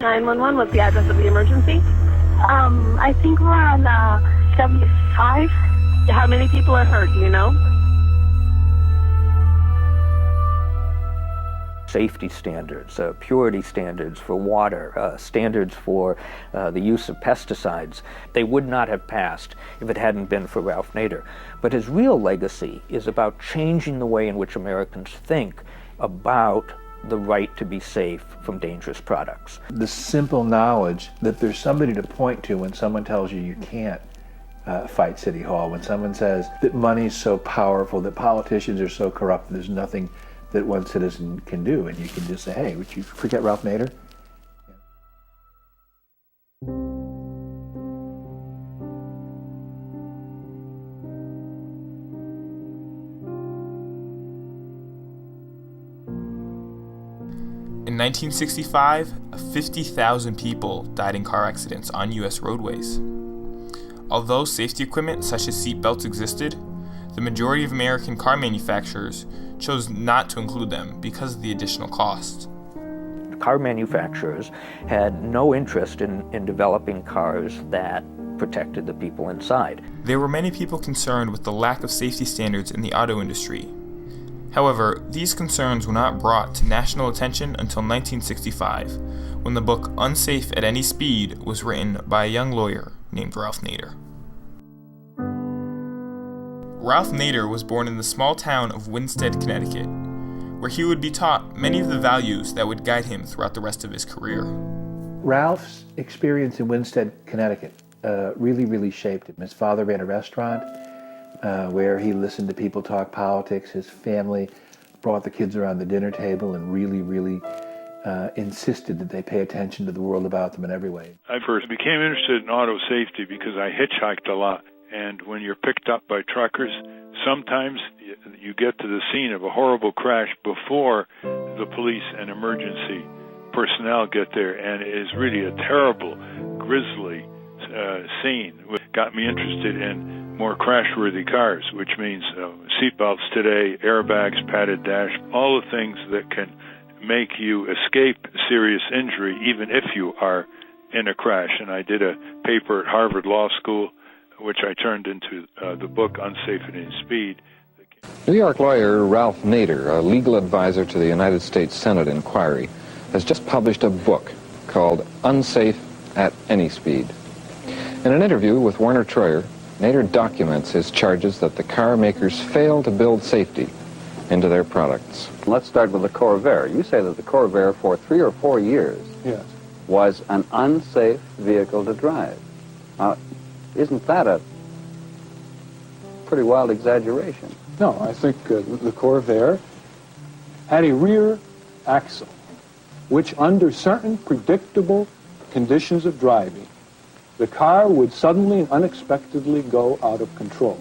911, what's the address of the emergency? I think we're on 75. How many people are hurt, do you know? Safety standards, purity standards for water, standards for the use of pesticides. They would not have passed if it hadn't been for Ralph Nader. But his real legacy is about changing the way in which Americans think about the right to be safe from dangerous products. The simple knowledge that there's somebody to point to when someone tells you you can't fight City Hall, when someone says that money's so powerful, that politicians are so corrupt, there's nothing that one citizen can do, and you can just say, hey, would you forget Ralph Nader? In 1965, 50,000 people died in car accidents on U.S. roadways. Although safety equipment such as seat belts existed, the majority of American car manufacturers chose not to include them because of the additional cost. Car manufacturers had no interest in developing cars that protected the people inside. There were many people concerned with the lack of safety standards in the auto industry. However, these concerns were not brought to national attention until 1965, when the book Unsafe at Any Speed was written by a young lawyer named Ralph Nader. Ralph Nader was born in the small town of Winsted, Connecticut, where he would be taught many of the values that would guide him throughout the rest of his career. Ralph's experience in Winsted, Connecticut really shaped him. His father ran a restaurant where he listened to people talk politics. His family brought the kids around the dinner table and really insisted that they pay attention to the world about them in every way. I first became interested in auto safety because I hitchhiked a lot. And when you're picked up by truckers, sometimes you get to the scene of a horrible crash before the police and emergency personnel get there, and it is really a terrible, grisly scene. It got me interested in more crash-worthy cars, which means seatbelts today, airbags, padded dash, all the things that can make you escape serious injury even if you are in a crash. And I did a paper at Harvard Law School, which I turned into the book Unsafe at Any Speed. New York lawyer Ralph Nader, a legal advisor to the United States Senate inquiry, has just published a book called Unsafe at Any Speed. In an interview with Werner Troyer, Nader documents his charges that the car makers fail to build safety into their products. Let's start with the Corvair. You say that the Corvair for 3 or 4 years was an unsafe vehicle to drive. Isn't that a pretty wild exaggeration? No, I think the Corvair had a rear axle, which under certain predictable conditions of driving, the car would suddenly and unexpectedly go out of control.